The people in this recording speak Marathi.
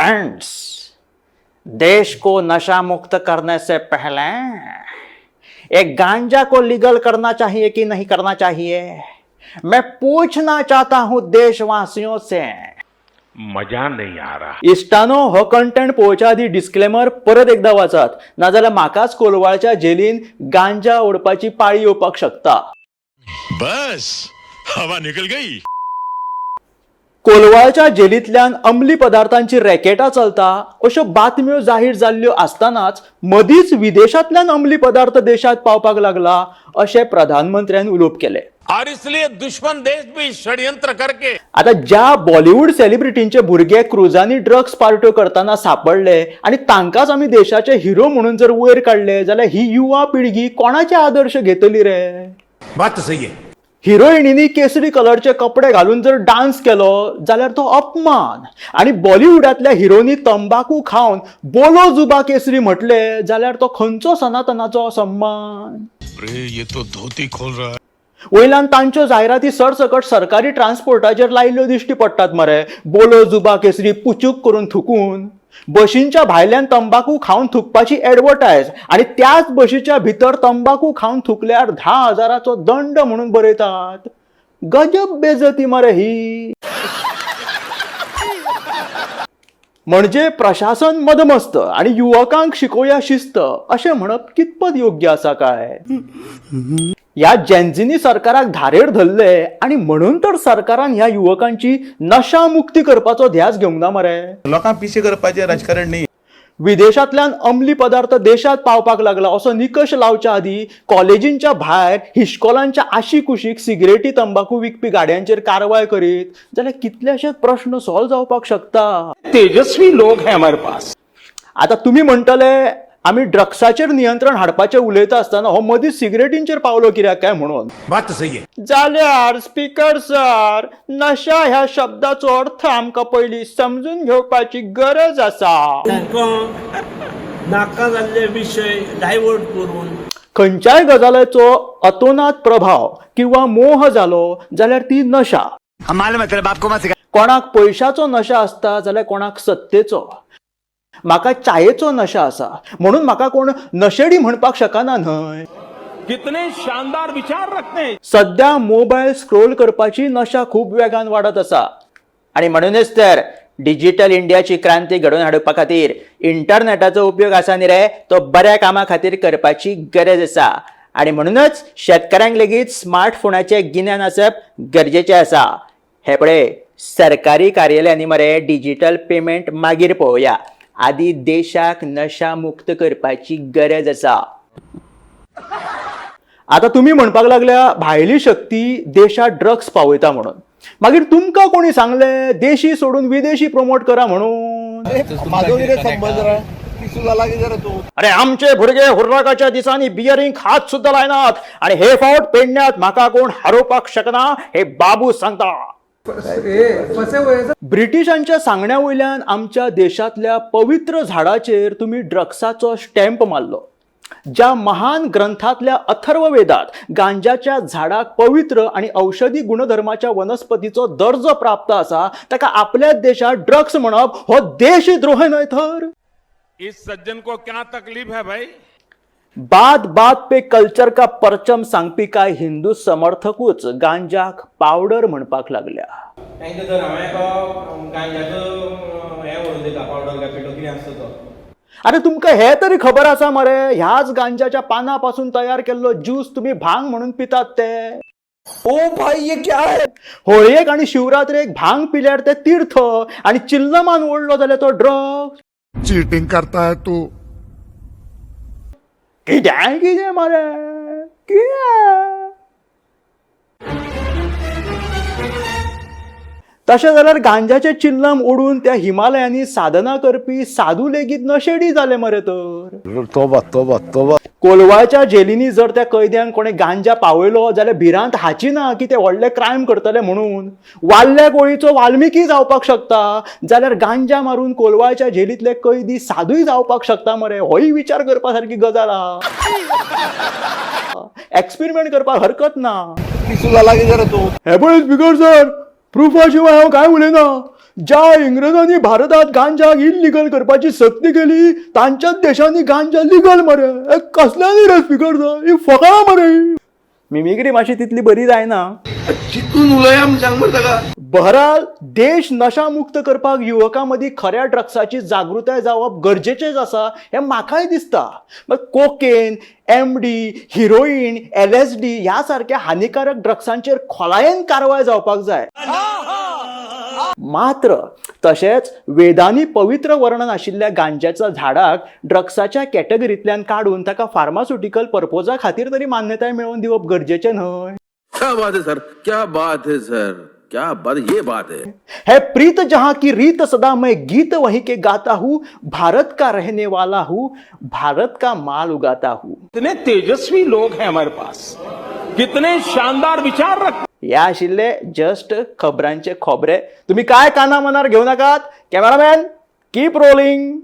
फ्रेंड्स, देश को नशा मुक्त करने से पहले एक गांजा को लीगल करना चाहिए कि नहीं करना चाहिए, मैं पूछना चाहता हूं देशवासियों से। मजा नहीं आ रहा। इष्टानो हो कंटेंट पोवच्या आधी डिस्क्लेमर परत एकदा वाचात, नाजाल्यार म्हाकाच कोलवाळच्या जेलीन गांजा ओडपाची पाळी येवपाक शकता। बस हवा निकल गई। कोलवाळच्या जेलींतल्यान अंमली पदार्थांची रॅकेटां चलता अश्यो बातम्यो जाहीर जाल्ल्यो आसतनाच मदींच विदेशांतल्यान अंमली पदार्थ देशात पावपाक लागला अशें प्रधानमंत्र्यान उलोवप केले। और इसलिए दुश्मन देश भी षड्यंत्र करके आता ज्या बॉलिवूड सेलिब्रिटींचे भुरगे क्रुजांनी ड्रग्स पार्ट्यो करताना सापडले आणि तांकांच आमी देशाचे हिरो म्हणून जर वयर काढले जाल्यार ही युवा पिळगी कोणाचे आदर्श घेतली रे? बात तो सही है। हिरोईनींनी केसरी कलरचे कपडे घालून जर डान्स केलो जाल्यार तो अपमान, आणि बॉलिवूडातल्या हिरोनी तंबाखू खाऊन बोलो जुबा केसरी म्हटले जाल्यार तो खंयचो सनातनाचो सम्मान? अरे ये तो धोती खोल रहा है। वयल्यान तांच्यो जायराती सरसकट सरकारी ट्रान्सपोर्टाचेर लायल्यो दिश्टी पडटात मरे। बोलो जुबा केसरी पुचूक करून थुकून बशींच्या भायल्यान तंबाखू खाऊन थुकपाची एडवर्टायज, आणि त्याच बशीच्या भितर तंबाखू खाऊन थुकल्यार 10,000 दंड म्हणून बरयतात। गजब बेजती मरे ही। म्हणजे प्रशासन मदमस्त आणि युवकांक शिकोया शिस्त अशें म्हणप कितपत योग्य आसा काय? या जेन्झींनी सरकाराक धारेर धरले आणि म्हणून तर सरकारान ह्या युवकांची नशा मुक्ती करपाचो ध्यास घेवंक ना मरे। लोकांक पिशे करपाचें राजकारण न्ही। विदेशांतल्यान अंमली पदार्थ देशात पावपाक लागला असो निकश लावच्या आधी कॉलेजींच्या भायर हिश्कोलांच्या आशी कुशीक सिगरेटी तंबाखू विकपी गाड्यांचेर कारवाय करीत जाल्यार कितलेशेच प्रश्न सॉल्व जावपाक शकता। तेजस्वी लोग हैं हमारे पास। आता तुम्ही म्हणटले आम्ही ड्रग्साचेर नियंत्रण हाडपाचे उलयता आसतना हो मदींच सिगरेटींचेर पावलो कित्याक काय म्हणून? बात तो सही है। जाल्यार स्पीकर सर, नशा ह्या शब्दाचो अर्थ आमकां पयलीं समजून घेवपाची गरज आसा। नाका जाल्ले विषय डायवर्ट करून खंयच्याय गजालीचो अतोनात प्रभाव किंवा मोह जालो जाल्यार ती नशा। कोणाक पयशाचो नशा आसता जाल्यार कोणाक सत्तेचो। म्हाका चायेचो नशा आसा म्हणून म्हाका कोण नशेडी म्हणपाक शकना न्हय। कितने शानदार विचार रखते हैं। सध्या मोबाईल स्क्रोल करपाची नशा खूप वेगान वाढत आसा, आणि म्हणूनच तर डिजिटल इंडियाची क्रांती घडोवन हाडपा खातीर इंटरनेटाचो उपयोग आसा न्ही रे, तो बऱ्या कामा खातीर करपाची गरज आसा। आणि म्हणूनच शेतकऱ्यांक लेगीत स्मार्टफोनाचे गिन्यान आसप गरजेचें आसा। हे पळय, सरकारी कार्यालयांनी मरे डिजिटल पेमेंट मागीर पळोवया, आदी देशाक नशा मुक्त करपाची गरज आसा। आता तुम्ही म्हणपाक लागल्या भायली शक्ती देशात ड्रग्स पावयता म्हणून, मागीर तुमकां कोणी सांगले देशी सोडून विदेशी प्रमोट करा म्हणून? अरे आमचे भुरगे हुर्राकाच्या दिसांनी बियरींक हात सुद्धा लायनात, आणि हे फावट पेडण्यात म्हाका कोण हरोवपाक शकना हे बाबू सांगता। ब्रिटिशांच्या सांगण्या वयल्यान आमच्या देशातल्या पवित्र झाडाचेर तुम्ही ड्रग्साचो स्टॅम्प मारलो। ज्या महान ग्रंथातल्या अथर्ववेदात गांजाच्या झाडाक पवित्र आणि औषधी गुणधर्माच्या वनस्पतीचो दर्जो प्राप्त आसा, ताका आपल्या देशात ड्रग्स म्हणप हो देशद्रोह न्हय तर? इस सज्जन को क्या तकलीफ है भाई? बात बात पे कल्चर का परचम सांगपी काय हिंदू समर्थकूच गांजाक पावडर म्हणपाक लागल्या। अरे तुमका हे तरी खबर आसा मरे, ह्याच गांजाच्या पानापासून तयार केल्लो ज्यूस तुम्ही भांग म्हणून पितात ते? ओ भाई ये क्या है? होळयेक आणि शिवरात्रेक भांग पिल्यार ते तीर्थ, आणि चिल्लमान ओढलो जाल्यार तो ड्रग्स। चीटिंग करता है तू। कितें मरे कितें? तशें जाल्यार गांजाचे चिल्लम ओडून त्या हिमालयांनी साधना करपी साधू लेगीत नशेडी जाले मरे तर। तोबा तोबा तोबा। कोलवाळच्या जेलींनी जर त्या कैद्यांक कोणे गांजा पावयलो जाल्यार भिरांत हाची ना की ते व्हडले क्रायम करतले म्हणून। वाल्ल्या कोळीचो वाल्मिकी जावपाक शकता जाल्यार गांजा मारून कोलवाळच्या जेलींतले कैदी साधूय जावपाक शकता मरे। होय विचार करपा सारकी गजाल आहा। एक्सपेरिमेंट करपाक हरकत ना। पिसू लागीं जरा तू। हे पळय स्पीकर सर, प्रूफा शिवाय हांव काय उलयना। ज्या इंग्रजांनी भारतात गांजा इल्लीगल करपाची सक्ती केली तांच्याच देशांनी गांजा लिगल मरे. हे कसल्यानी रे स्पीकर ही फकाळा मरे. मिमिक्री मातशी तितली बरी जायना. चिकून उलया म्हण सांग मरे ताका. बहराल देश नशामुक्त करपाक युवकांमदी खऱ्या ड्रग्साची जागृताय जावप गरजेचेच आसा हे म्हाकाय दिसता. मग कोकेन, MD, हिरोईन, LSD ह्या सारख्या हानिकारक ड्रग्सांचेर खोलायेन कारवाय जावपाक जाय. मात्र तशेंच वेदांनी पवित्र वर्णन आशिल्ल्या गांज्याच्या झाडाक ड्रग्साच्या कॅटेगरींतल्यान काडून ताका फार्मास्युटिकल पर्पोजा खातीर तरी मान्यताय मेळोवन दिवप गरजेचें न्हय. क्या बात है सर, क्या बात है सर, क्या बात, ये बात है. है प्रीत जहां की रीत सदा मैं गीत वहीं के गाता हूँ, भारत का रहने वाला हूँ, भारत का माल उगाता हूँ. कितने तेजस्वी लोग हैं हमारे पास, कितने शानदार विचार रखते. या आशिल्ले जस्ट खबरांचे खोबरे. तुम्ही काय काना मनार घेऊ नकात. Cameraman keep rolling.